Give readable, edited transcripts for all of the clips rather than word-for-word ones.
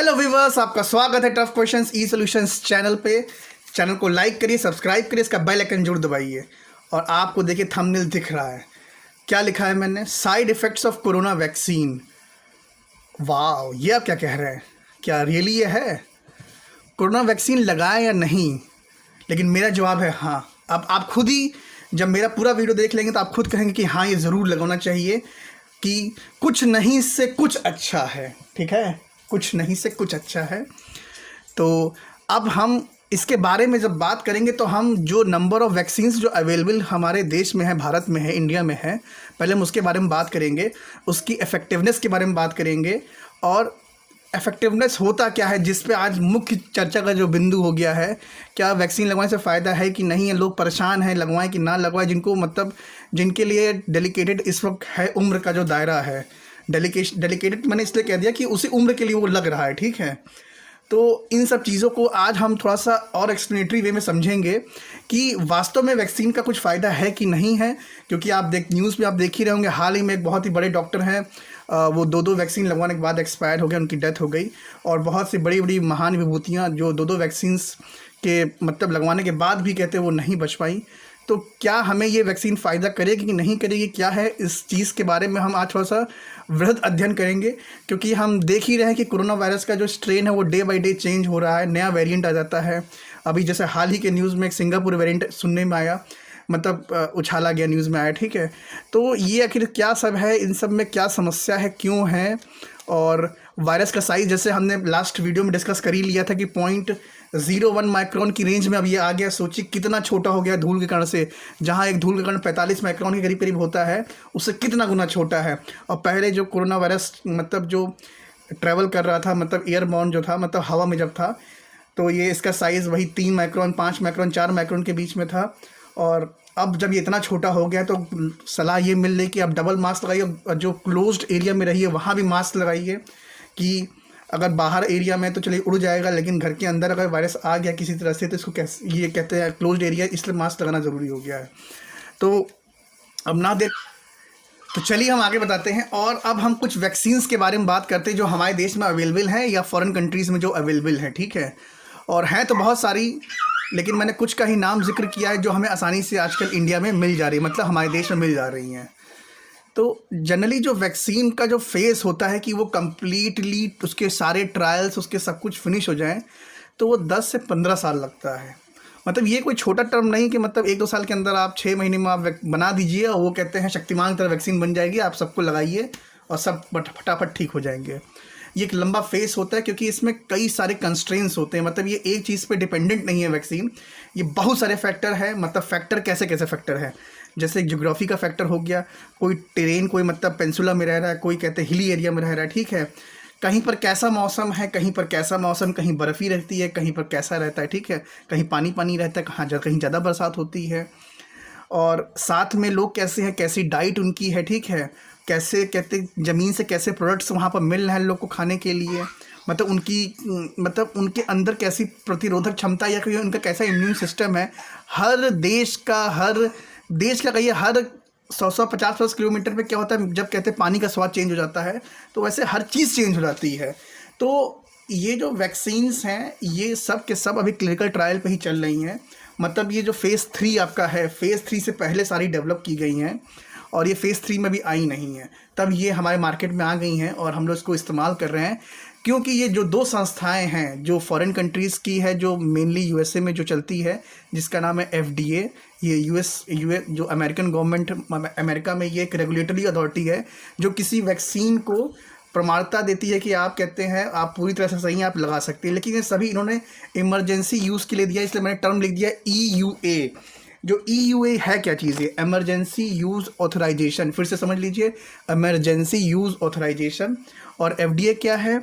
Hello viewers, आपका स्वागत है टफ क्वेश्चंस ई सॉल्यूशंस चैनल पे। चैनल को लाइक करिए, सब्सक्राइब करिए, इसका बेल आइकन जरूर दबाइए। और आपको देखिए थंबनेल दिख रहा है, क्या लिखा है मैंने, side effects of corona vaccine. वाह, ये आप क्या कह रहे हैं? क्या रियली ये है? कोरोना वैक्सीन लगाए या नहीं? लेकिन मेरा जवाब है हाँ। अब आप खुद ही जब मेरा पूरा वीडियो देख लेंगे तो आप खुद कहेंगे कि हाँ, ये ज़रूर लगाना चाहिए, कि कुछ नहीं से कुछ अच्छा है। ठीक है, कुछ नहीं से कुछ अच्छा है। तो अब हम इसके बारे में जब बात करेंगे तो हम जो नंबर ऑफ़ वैक्सीन्स जो अवेलेबल हमारे देश में है, भारत में है, इंडिया में है, पहले हम उसके बारे में बात करेंगे, उसकी इफ़ेक्टिवनेस के बारे में बात करेंगे। और इफ़ेक्टिवनेस होता क्या है, जिस पे आज मुख्य चर्चा का जो बिंदु हो गया है, क्या वैक्सीन लगवाने से फ़ायदा है कि नहीं है, लोग परेशान हैं, लगवाएं कि ना लगवाएं, जिनको मतलब जिनके लिए डेलिकेटेड इस वक्त है उम्र का जो दायरा है। डेलिकेटेड मैंने इसलिए कह दिया कि उसी उम्र के लिए वो लग रहा है। ठीक है, तो इन सब चीज़ों को आज हम थोड़ा सा और एक्सप्लेनेटरी वे में समझेंगे कि वास्तव में वैक्सीन का कुछ फ़ायदा है कि नहीं है। क्योंकि आप न्यूज़ में आप देख ही रहे होंगे, हाल ही में एक बहुत ही बड़े डॉक्टर हैं, वो दो वैक्सीन लगवाने के बाद एक्सपायर हो गए, उनकी डेथ हो गई। और बहुत सी बड़ी बड़ी महान विभूतियाँ जो दो वैक्सीन्स के मतलब लगवाने के बाद भी कहते वो नहीं बच पाई। तो क्या हमें ये वैक्सीन फ़ायदा करेगी कि नहीं करेगी, क्या है इस चीज़ के बारे में हम आज थोड़ा सा वृहद अध्ययन करेंगे। क्योंकि हम देख ही रहे हैं कि कोरोना वायरस का जो स्ट्रेन है वो डे बाय डे चेंज हो रहा है, नया वेरिएंट आ जाता है। अभी जैसे हाल ही के न्यूज़ में एक सिंगापुर वेरिएंट सुनने में आया, मतलब उछाला गया, न्यूज़ में आया। ठीक है, तो ये आखिर क्या सब है, इन सब में क्या समस्या है, क्यों है। और वायरस का साइज़ जैसे हमने लास्ट वीडियो में डिस्कस कर ही लिया था कि 0.01 माइक्रोन की रेंज में अब ये आ गया। सोचिए कितना छोटा हो गया धूल के कण से। जहाँ एक धूल का कण 45 माइक्रोन के करीब करीब होता है, उससे कितना गुना छोटा है। और पहले जो कोरोना वायरस मतलब जो ट्रैवल कर रहा था, मतलब एयरबॉर्न जो था, मतलब हवा में जब था, तो ये इसका साइज़ वही 3 माइक्रोन, 5 माइक्रोन, 4 माइक्रोन के बीच में था। और अब जब ये इतना छोटा हो गया तो सलाह ये मिल रही कि आप डबल मास्क लगाइए, जो क्लोज्ड एरिया में रहिए वहाँ भी मास्क लगाइए। कि अगर बाहर एरिया में तो चलिए उड़ जाएगा, लेकिन घर के अंदर अगर वायरस आ गया किसी तरह से तो इसको कैसे, ये कहते हैं क्लोज्ड एरिया, इसलिए मास्क लगाना ज़रूरी हो गया है। तो अब ना देख, तो चलिए हम आगे बताते हैं। और अब हम कुछ वैक्सीन्स के बारे में बात करते हैं जो हमारे देश में अवेलेबल हैं या फॉरेन कंट्रीज़ में जो अवेलेबल हैं। ठीक है, और हैं तो बहुत सारी, लेकिन मैंने कुछ का ही नाम जिक्र किया है जो हमें आसानी से आजकल इंडिया में मिल जा रही है, मतलब हमारे देश में मिल जा रही हैं। तो जनरली जो वैक्सीन का जो फेज़ होता है कि वो कम्प्लीटली उसके सारे ट्रायल्स, उसके सब कुछ फिनिश हो जाएं, तो वो 10 से 15 साल लगता है। मतलब ये कोई छोटा टर्म नहीं कि मतलब 1-2 साल के अंदर आप 6 महीने में आप बना दीजिए और वो कहते हैं शक्तिमान की तरह वैक्सीन बन जाएगी, आप सबको लगाइए और सब फटाफट ठीक हो जाएंगे। ये एक लंबा फेस होता है क्योंकि इसमें कई सारे कंस्ट्रेंट्स होते हैं। मतलब ये एक चीज़ पे डिपेंडेंट नहीं है वैक्सीन, ये बहुत सारे फैक्टर है। मतलब फैक्टर कैसे कैसे फैक्टर है, जैसे ज्योग्राफी का फैक्टर हो गया, कोई टेरेन, कोई मतलब पेंसुला में रह रहा है, कोई कहते हैं हिली एरिया में रह रहा है। ठीक है, कहीं पर कैसा मौसम है, कहीं पर कैसा मौसम, कहीं बर्फ़ी रहती है, कहीं पर कैसा रहता है। ठीक है, कहीं पानी पानी रहता है, कहीं ज़्यादा बरसात होती है। और साथ में लोग कैसे हैं, कैसी डाइट उनकी है। ठीक है, कैसे कहते ज़मीन से कैसे प्रोडक्ट्स वहाँ पर मिल रहे हैं लोग को खाने के लिए, मतलब उनके अंदर कैसी प्रतिरोधक क्षमता या कोई उनका कैसा इम्यून सिस्टम है। हर देश का कहिए, हर 100 50 किलोमीटर पे क्या होता है, जब कहते हैं पानी का स्वाद चेंज हो जाता है, तो वैसे हर चीज़ चेंज हो जाती है। तो ये जो वैक्सीन्स हैं ये सब के सब अभी क्लिनिकल ट्रायल पे ही चल रही हैं। मतलब ये जो फ़ेज़ 3 आपका है, फ़ेज़ 3 से पहले सारी डेवलप की गई हैं और ये फ़ेज़ 3 में भी आई नहीं है, तब ये हमारे मार्केट में आ गई हैं और हम लोग इसको इस्तेमाल कर रहे हैं। क्योंकि ये जो 2 संस्थाएं हैं जो फॉरेन कंट्रीज़ की है, जो मेनली यूएसए में जो चलती है, जिसका नाम है एफडीए, ये यूएस जो अमेरिकन गवर्नमेंट, अमेरिका में ये एक रेगुलेटरी अथॉरिटी है जो किसी वैक्सीन को प्रमाणता देती है कि आप कहते हैं आप पूरी तरह से सही हैं, आप लगा सकते हैं। लेकिन ये सभी इन्होंने इमरजेंसी यूज़ के लिए दिया, इसलिए मैंने टर्म लिख दिया EUA। जो EUA है क्या चीज़ है, एमरजेंसी यूज़ ऑथराइजेशन। फिर से समझ लीजिए, एमरजेंसी यूज़ ऑथराइजेशन। और FDA क्या है,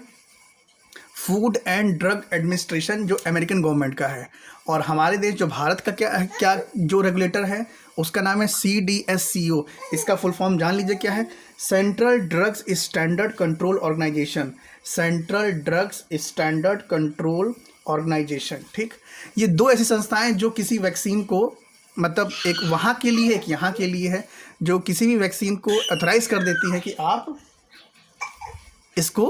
फूड एंड ड्रग एडमिनिस्ट्रेशन, जो अमेरिकन गवर्नमेंट का है। और हमारे देश जो भारत का क्या जो रेगुलेटर है उसका नाम है CDSCO। इसका फुल फॉर्म जान लीजिए क्या है, central drugs standard control organisation. Central drugs standard control organisation. ठीक, ये 2 ऐसी संस्थाएं जो किसी वैक्सीन को, मतलब एक वहाँ के लिए, एक यहाँ के लिए है, जो किसी भी वैक्सीन को ऑथराइज कर देती है कि आप इसको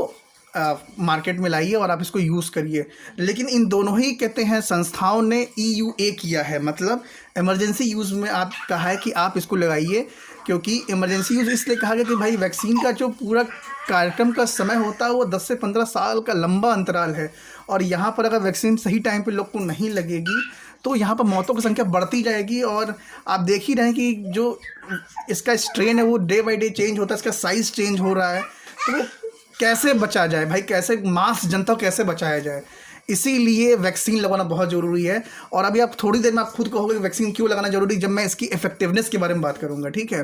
मार्केट में लाइए और आप इसको यूज़ करिए। लेकिन इन दोनों ही कहते हैं संस्थाओं ने EUA किया है, मतलब इमरजेंसी यूज़ में आप कहा है कि आप इसको लगाइए, क्योंकि इमरजेंसी यूज़ इसलिए कहा गया कि भाई वैक्सीन का जो पूरा कार्यक्रम का समय होता है वो 10 से 15 साल का लंबा अंतराल है, और यहाँ पर अगर वैक्सीन सही टाइम पे लोग को नहीं लगेगी तो यहाँ पर मौतों की संख्या बढ़ती जाएगी। और आप देख ही रहे हैं कि जो इसका स्ट्रेन है वो डे बाई डे चेंज होता है, इसका साइज़ चेंज हो रहा है। तो कैसे बचा जाए भाई, कैसे मास जनता को कैसे बचाया जाए, इसीलिए वैक्सीन लगवाना बहुत ज़रूरी है। और अभी आप थोड़ी देर में आप खुद कहोगे कि वैक्सीन क्यों लगाना ज़रूरी, जब मैं इसकी इफेक्टिवनेस के बारे में बात करूंगा, ठीक है।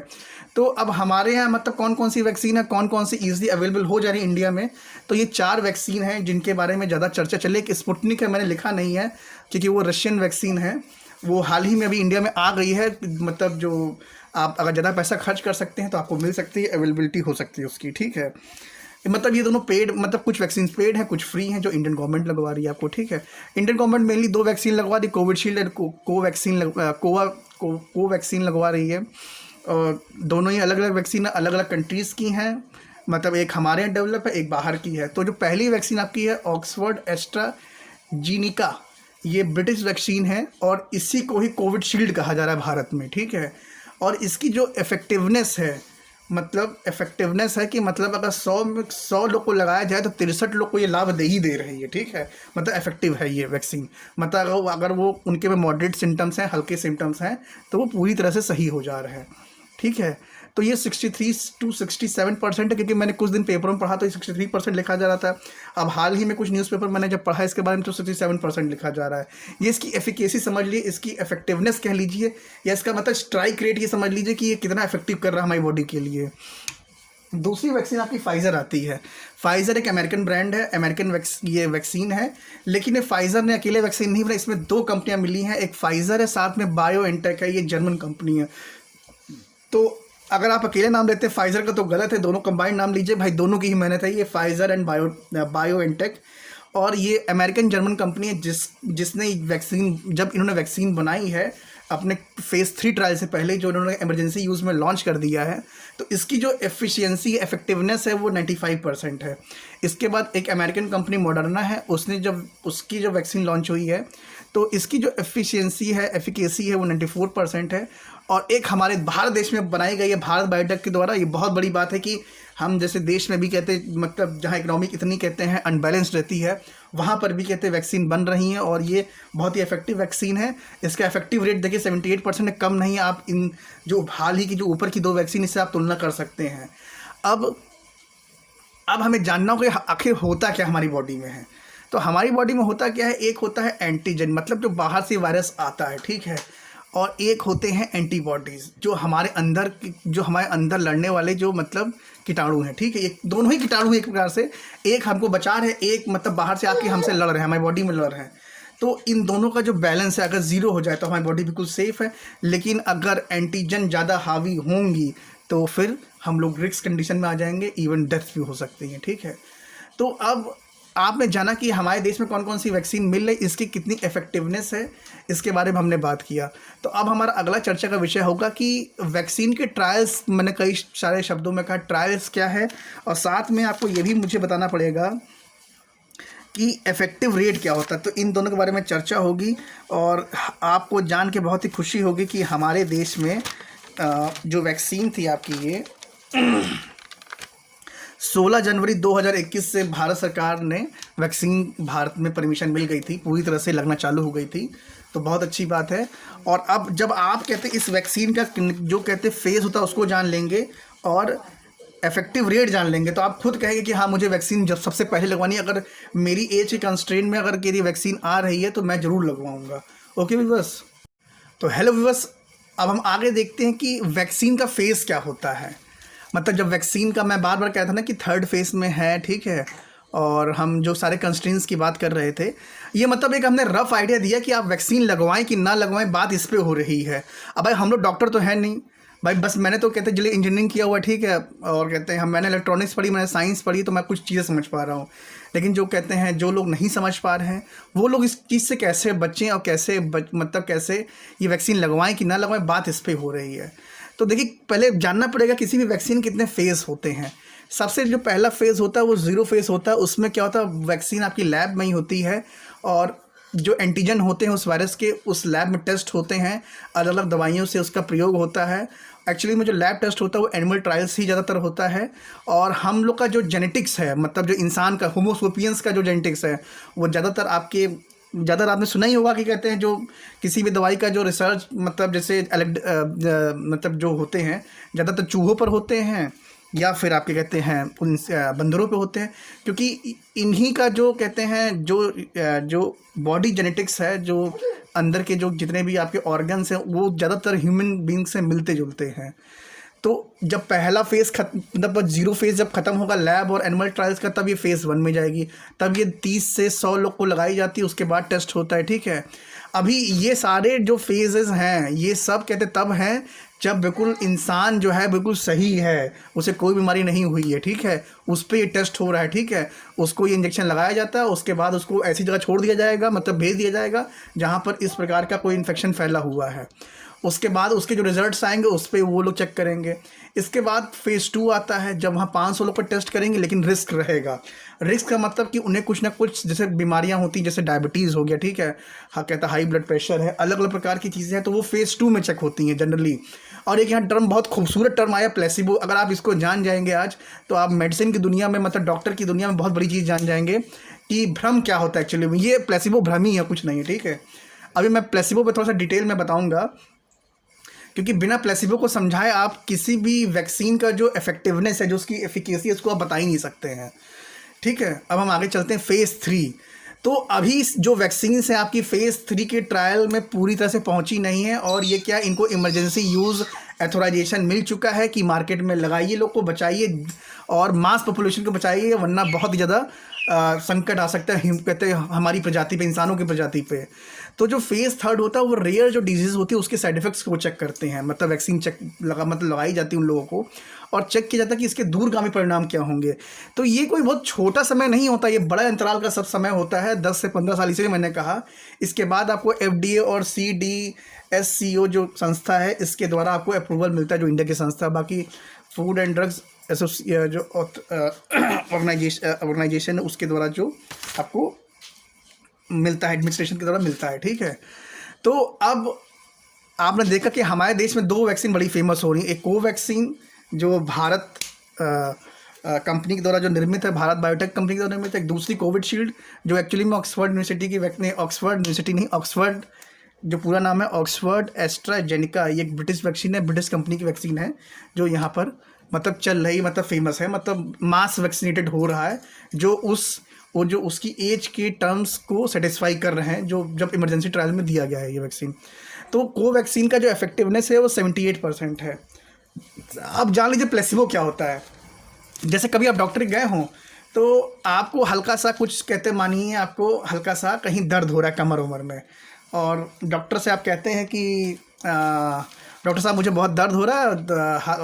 तो अब हमारे यहाँ मतलब कौन कौन सी वैक्सीन है, कौन कौन सी ईजिली अवेलेबल हो जा रही है इंडिया में, तो ये 4 वैक्सीन हैं जिनके बारे में ज़्यादा चर्चा चले। एक स्पुतनिक है, मैंने लिखा नहीं है क्योंकि वो रशियन वैक्सीन है, वो हाल ही में अभी इंडिया में आ गई है। मतलब जो आप अगर ज़्यादा पैसा खर्च कर सकते हैं तो आपको मिल सकती है, अवेलेबिलिटी हो सकती है उसकी, ठीक है। मतलब ये दोनों पेड, मतलब कुछ वैक्सीन पेड हैं, कुछ फ्री हैं जो इंडियन गवर्नमेंट लगवा रही है आपको, ठीक है। इंडियन गवर्नमेंट मेनली 2 वैक्सीन लगवा रही, कोविशील्ड और कोवैक्सीन लगवा रही है। और दोनों ही अलग अलग वैक्सीन अलग अलग कंट्रीज़ की हैं, मतलब एक हमारे यहाँ डेवलप है, एक बाहर की है। तो जो पहली वैक्सीन आपकी है ऑक्सफोर्ड एस्ट्राजेनेका, ये ब्रिटिश वैक्सीन है और इसी को ही कोविशील्ड कहा जा रहा है भारत में, ठीक है। और इसकी जो इफेक्टिवनेस है, मतलब इफेक्टिवनेस है कि मतलब अगर 100 लोग को लगाया जाए तो 63 लोग को ये लाभ दे ही दे रही है, ठीक है। मतलब इफेक्टिव है ये वैक्सीन, मतलब अगर वो उनके में मॉडरेट सिम्टम्स हैं, हल्के सिम्टम्स हैं, तो वो पूरी तरह से सही हो जा रहा है, ठीक है। तो ये 63 to 67% है, क्योंकि मैंने कुछ दिन पेपरों में पढ़ा तो ये 63% लिखा जा रहा था। अब हाल ही में कुछ न्यूज़पेपर मैंने जब पढ़ा इसके बारे में तो 67% लिखा जा रहा है। ये इसकी एफिकेसी समझ लीजिए, इसकी इफेक्टिवनेस कह लीजिए, या इसका मतलब स्ट्राइक रेट ये समझ लीजिए कि ये कितना इफेक्टिव कर रहा है हमारी बॉडी के लिए। दूसरी वैक्सीन आपकी फाइज़र आती है। फाइज़र एक अमेरिकन ब्रांड है, ये वैक्सीन है, लेकिन ये फाइज़र ने अकेले वैक्सीन नहीं बनाई, इसमें 2 कंपनियां मिली हैं। एक फाइज़र है, साथ में बायोएनटेक है, ये जर्मन कंपनी है। तो अगर आप अकेले नाम लेते हैं फाइज़र का तो गलत है, दोनों कंबाइंड नाम लीजिए भाई, दोनों की ही मेहनत है। ये फाइज़र एंड बायोएनटेक, और ये अमेरिकन जर्मन कंपनी है जिसने वैक्सीन, जब इन्होंने वैक्सीन बनाई है अपने फेज़ 3 ट्रायल से पहले, जो इन्होंने इमरजेंसी यूज़ में लॉन्च कर दिया है, तो इसकी जो एफिशिएंसी इफेक्टिवनेस है वो 95% है। इसके बाद एक अमेरिकन कंपनी मॉडर्ना है, उसने जब उसकी जो वैक्सीन लॉन्च हुई है तो इसकी जो एफिशिएंसी है, एफिकेसी है, वो 94% है। और एक हमारे भारत देश में बनाई गई है भारत बायोटेक के द्वारा। ये बहुत बड़ी बात है कि हम जैसे देश में भी कहते हैं, मतलब जहाँ इकोनॉमिक इतनी कहते हैं अनबैलेंस्ड रहती है, वहाँ पर भी कहते हैं वैक्सीन बन रही हैं, और ये बहुत ही इफेक्टिव वैक्सीन है। इसका इफेक्टिव रेट देखिए 78% है, कम नहीं है। आप इन जो हाल ही की जो ऊपर की 2 वैक्सीन, इससे आप तुलना कर सकते हैं। अब हमें जानना होगा कि आखिर होता क्या हमारी बॉडी में है। तो हमारी बॉडी में होता क्या है, एक होता है एंटीजन, मतलब जो बाहर से वायरस आता है, ठीक है, और एक होते हैं एंटीबॉडीज़ जो हमारे अंदर लड़ने वाले जो मतलब कीटाणु हैं, ठीक है। एक दोनों ही कीटाणु एक प्रकार से, एक हमको बचा रहे हैं, एक मतलब बाहर से आके हमसे लड़ रहे हैं, हमारी बॉडी में लड़ रहे हैं। तो इन दोनों का जो बैलेंस है, अगर ज़ीरो हो जाए तो हमारी बॉडी बिल्कुल सेफ़ है। लेकिन अगर एंटीजन ज़्यादा हावी होंगी तो फिर हम लोग रिस्क कंडीशन में आ जाएंगे, इवन डेथ भी हो सकती है, ठीक है। तो अब आपने जाना कि हमारे देश में कौन कौन सी वैक्सीन मिल रही, इसकी कितनी इफेक्टिवनेस है, इसके बारे में हमने बात किया। तो अब हमारा अगला चर्चा का विषय होगा कि वैक्सीन के ट्रायल्स, मैंने कई सारे शब्दों में कहा ट्रायल्स क्या है, और साथ में आपको ये भी मुझे बताना पड़ेगा कि इफेक्टिव रेट क्या होता है। तो इन दोनों के बारे में चर्चा होगी, और आपको जान के बहुत ही खुशी होगी कि हमारे देश में जो वैक्सीन थी आपकी, ये 16 जनवरी 2021 से भारत सरकार ने वैक्सीन, भारत में परमिशन मिल गई थी, पूरी तरह से लगना चालू हो गई थी, तो बहुत अच्छी बात है। और अब जब आप कहते हैं इस वैक्सीन का जो कहते फेज़ होता है उसको जान लेंगे और इफेक्टिव रेट जान लेंगे, तो आप खुद कहेंगे कि हाँ मुझे वैक्सीन जब सबसे पहले लगवानी है, अगर मेरी एज के कंस्ट्रेंट में अगर यदि वैक्सीन आ रही है तो मैं ज़रूर लगवाऊँगा। ओके व्यूअर्स, तो हेलो व्यूअर्स, अब हम आगे देखते हैं कि वैक्सीन का फेज़ क्या होता है। मतलब जब वैक्सीन का मैं बार बार कहता था ना कि 3rd फेज़ में है, ठीक है, और हम जो सारे कंस्ट्रेंट्स की बात कर रहे थे, ये मतलब एक हमने रफ़ आइडिया दिया कि आप वैक्सीन लगवाएं कि ना लगवाएं, बात इस पे हो रही है। अब भाई हम लोग डॉक्टर तो है नहीं भाई, बस मैंने तो कहते चलिए इंजीनियरिंग किया हुआ, ठीक है, और कहते हैं मैंने इलेक्ट्रॉनिक्स पढ़ी, मैंने साइंस पढ़ी, तो मैं कुछ चीज़ें समझ पा रहा हूँ। लेकिन जो कहते हैं जो लोग नहीं समझ पा रहे हैं वो लोग इस चीज़ से कैसे बचें और कैसे मतलब कैसे ये वैक्सीन लगवाएं कि ना लगवाएं, बात इस पर हो रही है। तो देखिए, पहले जानना पड़ेगा किसी भी वैक्सीन कितने फेज़ होते हैं। सबसे जो पहला फेज़ होता है वो ज़ीरो फेज़ होता है। उसमें क्या होता है, वैक्सीन आपकी लैब में ही होती है और जो एंटीजन होते हैं उस वायरस के उस लैब में टेस्ट होते हैं, अलग अलग दवाइयों से उसका प्रयोग होता है। एक्चुअली में जो लैब टेस्ट होता है वो एनिमल ट्रायल्स ही ज़्यादातर होता है। और हम लोग का जो जेनेटिक्स है, मतलब जो इंसान का होमो सेपियंस का जो जेनेटिक्स है, वो ज़्यादातर ज़्यादातर आपने सुना ही होगा कि कहते हैं जो किसी भी दवाई का जो रिसर्च मतलब जैसे मतलब जो होते हैं ज़्यादातर चूहों पर होते हैं या फिर आपके कहते हैं उन बंदरों पे होते हैं, क्योंकि इन्हीं का जो कहते हैं जो बॉडी जेनेटिक्स है, जो अंदर के जो जितने भी आपके ऑर्गन्स हैं वो ज़्यादातर ह्यूमन बींग से मिलते जुलते हैं। तो जब पहला फेज़ मतलब ज़ीरो फेज़ जब ख़त्म होगा लैब और एनिमल ट्रायल्स का, तब ये फेज़ 1 में जाएगी। तब ये 30 से 100 लोग को लगाई जाती है, उसके बाद टेस्ट होता है, ठीक है। अभी ये सारे जो फेजेस हैं ये सब कहते तब हैं जब बिल्कुल इंसान जो है बिल्कुल सही है, उसे कोई बीमारी नहीं हुई है, ठीक है, उस पर ये टेस्ट हो रहा है, ठीक है, उसको ये इंजेक्शन लगाया जाता है, उसके बाद उसको ऐसी जगह छोड़ दिया जाएगा, मतलब भेज दिया जाएगा जहाँ पर इस प्रकार का कोई इन्फेक्शन फैला हुआ है। उसके बाद उसके जो रिजल्ट्स आएंगे उस पर वो लोग चेक करेंगे। इसके बाद फेज़ 2 आता है जब वहाँ 500 लोग पर टेस्ट करेंगे, लेकिन रिस्क रहेगा। रिस्क का मतलब कि उन्हें कुछ ना कुछ जैसे बीमारियाँ होती हैं, जैसे डायबिटीज़ हो गया, ठीक है, हाँ कहता हाई ब्लड प्रेशर है, अलग अलग प्रकार की चीज़ें हैं, तो वो फेज़ 2 में चेक होती हैं जनरली। और एक यहाँ टर्म बहुत खूबसूरत टर्म आया प्लेसिबो, अगर आप इसको जान जाएंगे आज तो आप मेडिसिन की दुनिया में मतलब डॉक्टर की दुनिया में बहुत बड़ी चीज़ जान जाएंगे कि भ्रम क्या होता है एक्चुअली में। ये प्लेसिबो भ्रम ही है, कुछ नहीं है, ठीक है। अभी मैं प्लेसिबो पर थोड़ा सा डिटेल में बताऊँगा, क्योंकि बिना प्लेसिबो को समझाए आप किसी भी वैक्सीन का जो इफेक्टिवनेस है, जो उसकी एफिकेसी है, उसको आप बता ही नहीं सकते हैं, ठीक है। अब हम आगे चलते हैं फेज़ 3। तो अभी जो वैक्सीन है आपकी फेज़ 3 के ट्रायल में पूरी तरह से पहुंची नहीं है, और ये क्या इनको इमरजेंसी यूज़ एथोराइजेशन मिल चुका है कि मार्केट में लगाइए, लोग को बचाइए और मास पॉपुलेशन को बचाइए, वरना बहुत ही ज़्यादा संकट आ सकता है कहते हैं हमारी प्रजाति पे, इंसानों की प्रजाति पे। तो जो फेज़ 3 होता है वो रेयर जो डिजीज़ होती है उसके साइड इफ़ेक्ट्स को चेक करते हैं, मतलब वैक्सीन लगाई जाती है उन लोगों को और चेक किया जाता है कि इसके दूरगामी परिणाम क्या होंगे। तो ये कोई बहुत छोटा समय नहीं होता, ये बड़ा अंतराल का सब समय होता है, 10 से 15 साल, इसलिए मैंने कहा। इसके बाद आपको FDA और CDSCO जो संस्था है इसके द्वारा आपको अप्रूवल मिलता है, जो इंडिया की संस्था। बाकी फूड एंड ड्रग्स जो ऑर्गेनाइजेशन है उसके द्वारा जो आपको मिलता है, एडमिनिस्ट्रेशन के द्वारा मिलता है, ठीक है। तो अब आपने देखा कि हमारे देश में 2 वैक्सीन बड़ी फेमस हो रही हैं। एक कोवैक्सीन जो भारत कंपनी के द्वारा जो निर्मित है, भारत बायोटेक कंपनी के द्वारा निर्मित है। एक दूसरी कोविशील्ड जो एक्चुअली में ऑक्सफोर्ड यूनिवर्सिटी की ऑक्सफोर्ड जो पूरा नाम है ऑक्सफोर्ड एस्ट्राजेनेका, ये एक ब्रिटिश वैक्सीन है, ब्रिटिश कंपनी की वैक्सीन है, जो यहाँ पर मतलब चल रही, मतलब फेमस है, मतलब मास वैक्सीनेटेड हो रहा है, जो उसकी एज के टर्म्स को सेटिस्फाई कर रहे हैं, जो जब इमरजेंसी ट्रायल में दिया गया है ये वैक्सीन। तो कोवैक्सीन का जो इफेक्टिवनेस है वो 78% है। अब जान लीजिए प्लेसिबो क्या होता है। जैसे कभी आप डॉक्टर गए हों तो आपको हल्का सा कुछ कहते मानिए आपको हल्का सा कहीं दर्द हो रहा है कमर उमर में, और डॉक्टर से आप कहते हैं कि डॉक्टर साहब मुझे बहुत दर्द हो रहा है,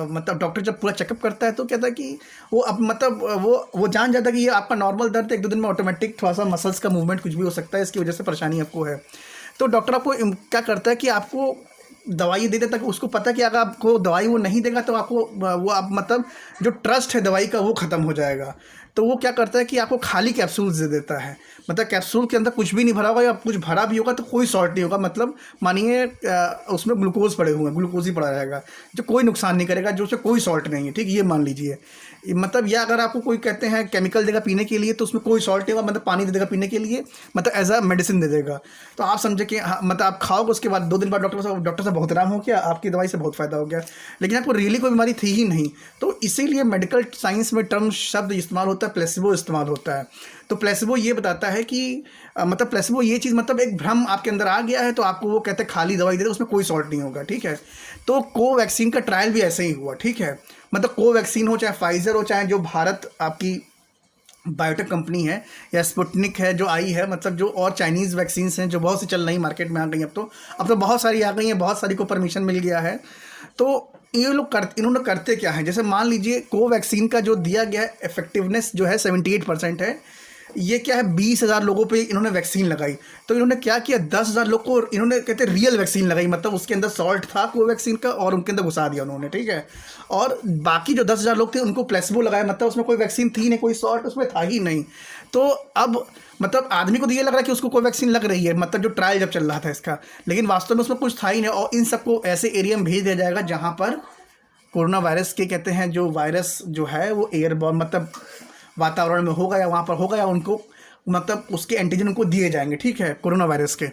मतलब डॉक्टर जब पूरा चेकअप करता है तो कहता है कि वो अब मतलब वो जान जाता है कि ये आपका नॉर्मल दर्द है, 1-2 दिन में ऑटोमेटिक थोड़ा सा मसल्स का मूवमेंट कुछ भी हो सकता है, इसकी वजह से परेशानी आपको है। तो डॉक्टर आपको क्या करता है कि आपको दवाई दे देता है, उसको पता है कि अगर आपको दवाई वो नहीं देगा तो आपको वो आप मतलब जो ट्रस्ट है दवाई का वो ख़त्म हो जाएगा। तो वो क्या करता है कि आपको खाली कैप्सूल्स दे देता है, मतलब कैप्सूल के अंदर कुछ भी नहीं भरा होगा, या कुछ भरा भी होगा तो कोई सॉल्ट नहीं होगा, मतलब मानिए उसमें ग्लूकोज पड़े हुए हैं, ग्लूकोज ही पड़ा रहेगा जो कोई नुकसान नहीं करेगा, जो उसमें कोई सॉल्ट नहीं है, ठीक, ये मान लीजिए। मतलब या अगर आपको कोई कहते हैं केमिकल देगा पीने के लिए तो उसमें कोई सॉल्ट नहीं होगा, मतलब पानी दे देगा पीने के लिए, मतलब एज अ मेडिसिन दे देगा। तो आप समझे कि हाँ, मतलब आप खाओगे, उसके बाद 2 दिन बाद डॉक्टर से बहुत आराम हो गया, आपकी दवाई से बहुत फ़ायदा हो गया, लेकिन आपको रियली कोई बीमारी थी ही नहीं। तो इसीलिए मेडिकल साइंस में टर्म शब्द इस्तेमाल होता है, प्लेसिबो इस्तेमाल होता है। तो प्लेसिबो ये बताता है कि मतलब प्लेसिबो ये चीज़ मतलब एक भ्रम आपके अंदर आ गया है तो आपको वो कहते हैं खाली दवाई दे दे, उसमें कोई सॉल्ट नहीं होगा, ठीक है। तो कोवैक्सीन का ट्रायल भी ऐसे ही हुआ, ठीक है। मतलब कोवैक्सीन हो चाहे फाइजर हो चाहे जो भारत आपकी बायोटेक कंपनी है या स्पुतनिक है जो आई है, मतलब जो और चाइनीज़ वैक्सीन्स हैं जो बहुत सी चल रही मार्केट में आ गई, अब तो बहुत सारी आ गई हैं, बहुत सारी को परमिशन मिल गया है। तो ये लोग इन्होंने करते क्या है, जैसे मान लीजिए कोवैक्सीन का जो दिया गया है इफेक्टिवनेस जो है 78% है, ये क्या है, 20,000 लोगों पे इन्होंने वैक्सीन लगाई। तो इन्होंने क्या किया, 10,000 लोग को इन्होंने कहते हैं रियल वैक्सीन लगाई, मतलब उसके अंदर सॉल्ट था कोवैक्सीन का और उनके अंदर घुसा दिया उन्होंने, ठीक है। और बाकी जो 10,000 लोग थे उनको प्लेसिबो लगाया, मतलब उसमें कोई वैक्सीन थी नहीं, कोई सॉल्ट उसमें था ही नहीं। तो अब मतलब आदमी को तो ये लग रहा है कि उसको कोई वैक्सीन लग रही है, मतलब जो ट्रायल जब चल रहा था इसका, लेकिन वास्तव में उसमें कुछ था ही नहीं। और इन सबको ऐसे एरिया में भेज दिया जाएगा जहाँ पर कोरोना वायरस के कहते हैं जो वायरस जो है वो एयरबॉर्न मतलब वातावरण में होगा या वहाँ पर होगा, या उनको मतलब उसके एंटीजन उनको दिए जाएंगे, ठीक है, कोरोना वायरस के।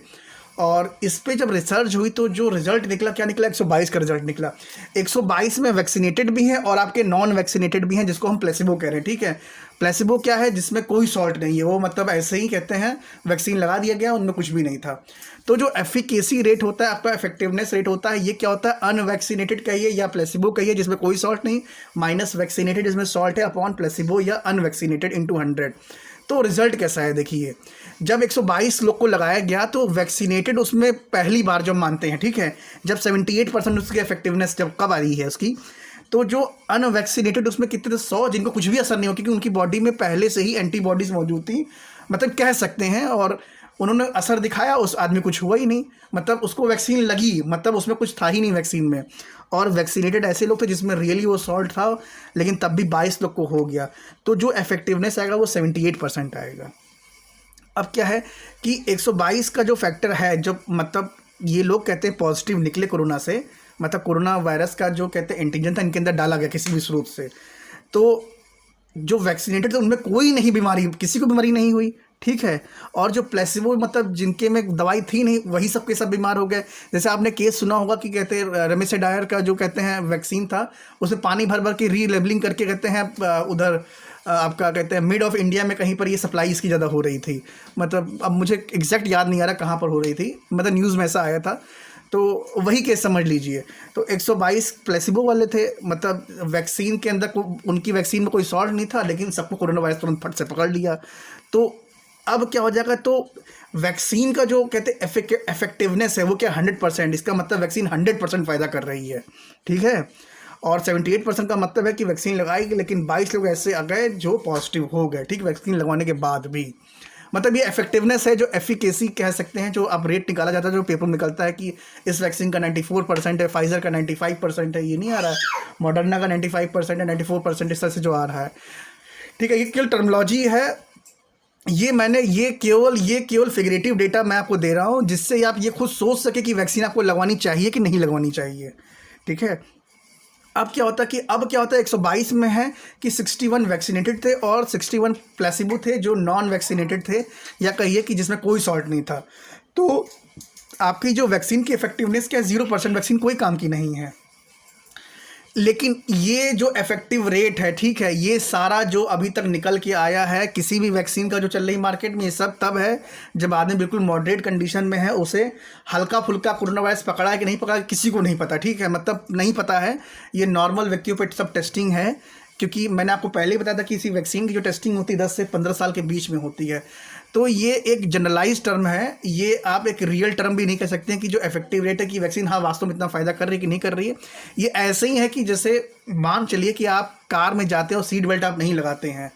और इस पे जब रिसर्च हुई तो जो रिजल्ट निकला, क्या निकला, 122 का रिजल्ट निकला। 122 में वैक्सीनेटेड भी हैं और आपके नॉन वैक्सीनेटेड भी हैं, जिसको हम प्लेसिबो कह रहे हैं, ठीक है। प्लेसिबो क्या है, जिसमें कोई सॉल्ट नहीं है, वो मतलब ऐसे ही कहते हैं वैक्सीन लगा दिया गया, उनमें कुछ भी नहीं था। तो जो एफिकेसी रेट होता है आपका, इफेक्टिवनेस रेट होता है, ये क्या होता है, अनवैक्सीनेटेड कहिए या प्लेसिबो कहिए जिसमें कोई सॉल्ट नहीं, माइनस वैक्सीनेटेड जिसमें सॉल्ट है, अपॉन प्लेसिबो या अनवैक्सीनेटेड इंटू 100। तो रिजल्ट कैसा है देखिए, जब 122 लोग को लगाया गया तो वैक्सीनेटेड उसमें पहली बार जब मानते हैं, ठीक है, जब 78% उसकी इफेक्टिवनेस जब कब आ रही है उसकी, तो जो अनवैक्सीनेटेड उसमें कितने थे, 100, जिनको कुछ भी असर नहीं हो क्योंकि उनकी बॉडी में पहले से ही एंटीबॉडीज़ मौजूद थी, मतलब कह सकते हैं। और उन्होंने असर दिखाया, उस आदमी कुछ हुआ ही नहीं, मतलब उसको वैक्सीन लगी, मतलब उसमें कुछ था ही नहीं वैक्सीन में। और वैक्सीनेटेड ऐसे लोग थे जिसमें रियली वो सॉल्ट था, लेकिन तब भी 22 लोग को हो गया, तो जो इफेक्टिवनेस आएगा वो 78% आएगा। अब क्या है कि 122 का जो फैक्टर है, जब मतलब ये लोग कहते हैं पॉजिटिव निकले कोरोना से, मतलब कोरोना वायरस का जो कहते हैं एंटीजन था इनके अंदर डाला गया किसी भी स्रोत से, तो जो वैक्सीनेटेड थे उनमें कोई नहीं बीमारी, किसी को बीमारी नहीं हुई, ठीक है। और जो प्लेसिबो मतलब जिनके में दवाई थी नहीं, वही सब के सब बीमार हो गए। जैसे आपने केस सुना होगा कि कहते हैं रेमडेसिविर का जो कहते हैं वैक्सीन था, उसमें पानी भर भर के रीलेबलिंग करके कहते हैं उधर आपका कहते हैं मिड ऑफ इंडिया में कहीं पर ये सप्लाई इसकी ज़्यादा हो रही थी, मतलब अब मुझे एग्जैक्ट याद नहीं आ रहा कहाँ पर हो रही थी, मतलब न्यूज़ में ऐसा आया था, तो वही केस समझ लीजिए। तो 122 प्लेसिबो वाले थे, मतलब वैक्सीन के अंदर उनकी वैक्सीन में कोई सॉल्ट नहीं था, लेकिन सबको कोरोना वायरस तुरंत फट से पकड़ लिया। तो अब क्या हो जाएगा, तो वैक्सीन का जो कहते हैं इफेक्टिवनेस है वो क्या 100%, इसका मतलब वैक्सीन 100% फ़ायदा कर रही है, ठीक है। और 78% का मतलब है कि वैक्सीन लगाएगी, लेकिन 22 लोग ऐसे आ गए जो पॉजिटिव हो गए, ठीक, वैक्सीन लगवाने के बाद भी। मतलब ये इफेक्टिवनेस है, जो एफिकेसी कह सकते हैं, जो अब रेट निकाला जाता है, जो पेपर निकलता है कि इस वैक्सीन का 94% है, फाइजर का 95% है, ये नहीं आ रहा है, मॉडर्ना का 95% है, 94% इस तरह से जो आ रहा है, ठीक है। ये केवल टर्मोलॉजी है, ये केवल फिगरेटिव डेटा मैं आपको दे रहा हूँ, जिससे आप ये खुद सोच सके कि वैक्सीन आपको लगवानी चाहिए कि नहीं लगवानी चाहिए, ठीक है। अब क्या होता है 122 में है कि 61 वैक्सीनेटेड थे और 61 प्लेसिबो थे जो नॉन वैक्सीनेटेड थे, या कहिए कि जिसमें कोई सॉल्ट नहीं था। तो आपकी जो वैक्सीन की इफेक्टिवनेस क्या है, 0%, वैक्सीन कोई काम की नहीं है। लेकिन ये जो इफेक्टिव रेट है, ठीक है, ये सारा जो अभी तक निकल के आया है किसी भी वैक्सीन का जो चल रही मार्केट में, ये सब तब है जब आदमी बिल्कुल मॉडरेट कंडीशन में है, उसे हल्का फुल्का कोरोना वायरस पकड़ा है कि नहीं पकड़ा है किसी को नहीं पता, ठीक है, मतलब नहीं पता है। ये नॉर्मल व्यक्तियों पर सब टेस्टिंग है, क्योंकि मैंने आपको पहले ही बताया था कि इसी वैक्सीन की जो टेस्टिंग होती है 10 से 15 साल के बीच में होती है। तो ये एक जनरलाइज टर्म है, ये आप एक रियल टर्म भी नहीं कह सकते हैं कि जो इफेक्टिव रेट है कि वैक्सीन हाँ वास्तव में इतना फ़ायदा कर रही है कि नहीं कर रही है। ये ऐसे ही है कि जैसे मान चलिए कि आप कार में जाते हो, सीट बेल्ट आप नहीं लगाते हैं,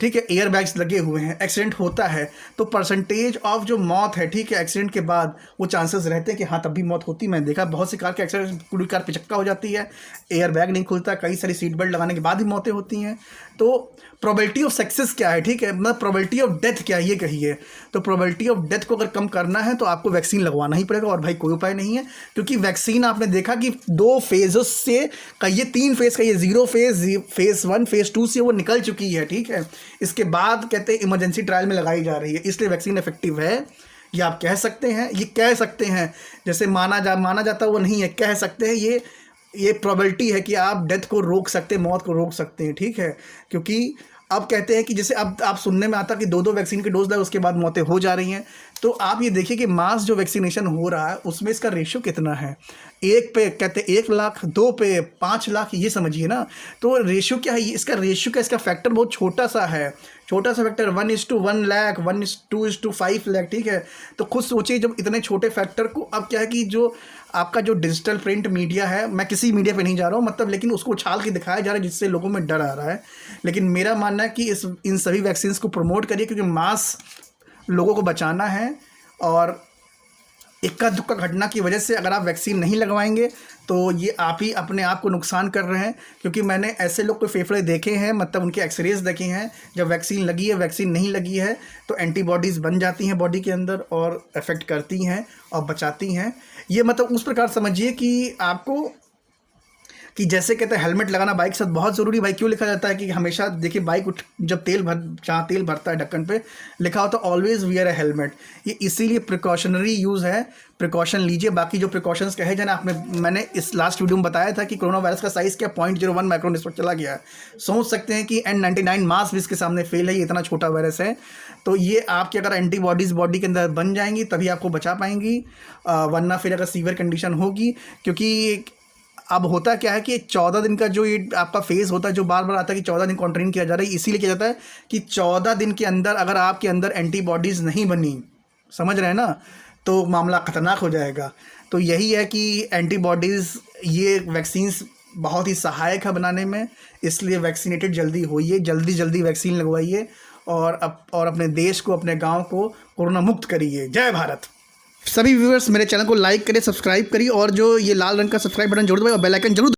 ठीक है, एयर बैग्स लगे हुए हैं, एक्सीडेंट होता है, तो परसेंटेज ऑफ जो मौत है, ठीक है, एक्सीडेंट के बाद वो चांसेस रहते हैं कि हाँ तब भी मौत होती है। मैंने देखा बहुत सी कार के एक्सीडेंट, पूरी कार पिचक्का हो जाती है, एयर बैग नहीं खुलता, कई सारी सीट बेल्ट लगाने के बाद भी मौतें होती हैं। तो प्रोबेबिलिटी ऑफ सक्सेस क्या है, ठीक है, मतलब प्रोबेबिलिटी ऑफ डेथ क्या है ये कहिए। तो प्रोबेबिलिटी ऑफ डेथ को अगर कम करना है तो आपको वैक्सीन लगवाना ही पड़ेगा, और भाई कोई उपाय नहीं है, क्योंकि वैक्सीन आपने देखा कि 2 फेजेस से कहिए 3 फेज कहिए, 0 फेज, फेज 1, फेज 2 से वो निकल चुकी है, ठीक है। इसके बाद कहते हैं इमरजेंसी ट्रायल में लगाई जा रही है, इसलिए वैक्सीन इफेक्टिव है, ये आप कह सकते हैं, ये कह सकते हैं, जैसे माना जाता वो नहीं है, कह सकते हैं, ये प्रोबेबिलिटी है कि आप डेथ को रोक सकते हैं, मौत को रोक सकते हैं, ठीक है। क्योंकि अब कहते हैं कि जैसे अब आप सुनने में आता कि 2-2 वैक्सीन के डोज लगे उसके बाद मौतें हो जा रही हैं, तो आप ये देखिए कि मास जो वैक्सीनेशन हो रहा है उसमें इसका रेशियो कितना है, 1 पे कहते हैं 1 लाख, 2 पे 5 लाख, ये समझिए ना। तो रेशियो क्या है, इसका रेशियो का इसका फैक्टर बहुत छोटा सा है, छोटा सा फैक्टर 1:1 लाख, 2:5 लाख, ठीक है। तो खुद सोचिए जब इतने छोटे फैक्टर को, अब क्या है कि जो आपका जो डिजिटल प्रिंट मीडिया है, मैं किसी मीडिया पे नहीं जा रहा हूँ मतलब, लेकिन उसको उछाल के दिखाया जा रहा है जिससे लोगों में डर आ रहा है। लेकिन मेरा मानना है कि इन सभी वैक्सीन को प्रमोट करिए, क्योंकि मास लोगों को बचाना है। और इक्का दुक्का घटना की वजह से अगर आप वैक्सीन नहीं लगवाएंगे तो ये आप ही अपने आप को नुकसान कर रहे हैं। क्योंकि मैंने ऐसे लोग के फेफड़े देखे हैं, मतलब उनके एक्सरेज देखे हैं, जब वैक्सीन लगी है वैक्सीन नहीं लगी है तो एंटीबॉडीज़ बन जाती हैं बॉडी के अंदर और अफेक्ट करती हैं और बचाती हैं। ये मतलब उस प्रकार समझिए कि आपको, कि जैसे कहते हैं हेलमेट लगाना बाइक के साथ बहुत ज़रूरी। भाई क्यों लिखा जाता है कि हमेशा देखिए बाइक जब जहाँ तेल भरता है ढक्कन पे लिखा होता है ऑलवेज वियर अ हेलमेट। ये इसीलिए प्रिकॉशनरी यूज़ है, प्रिकॉशन लीजिए। बाकी जो प्रिकॉशंस कहे जाना, मैंने इस लास्ट वीडियो में बताया था कि कोरोना वायरस का साइज़ क्या 0.01 माइक्रोन इस पर चला गया है। सोच सकते हैं कि N99 मास्क भी इसके सामने फेल है, ये इतना छोटा वायरस है। तो ये आपकी अगर एंटीबॉडीज़ बॉडी के अंदर बन जाएंगी तभी आपको बचा पाएंगी, वरना फिर अगर सीवियर कंडीशन होगी। क्योंकि अब होता क्या है कि 14 दिन का जो ये आपका फेज़ होता है, जो बार बार आता है कि 14 दिन क्वारंटाइन किया जा रहा है, इसीलिए किया जाता है कि 14 दिन के अंदर अगर आपके अंदर एंटीबॉडीज़ नहीं बनी, समझ रहे हैं ना, तो मामला ख़तरनाक हो जाएगा। तो यही है कि एंटीबॉडीज़, ये वैक्सीन्स बहुत ही सहायक है बनाने में, इसलिए वैक्सीनेटेड जल्दी होइए, जल्दी वैक्सीन लगवाइए और अपने देश को, अपने गाँव को कोरोना मुक्त करिए। जय भारत। सभी व्यूअर्स मेरे चैनल को लाइक करिए, सब्सक्राइब करिए और जो ये लाल रंग का सब्सक्राइब बटन जरूर दबाइए और बेल आइकन जरूर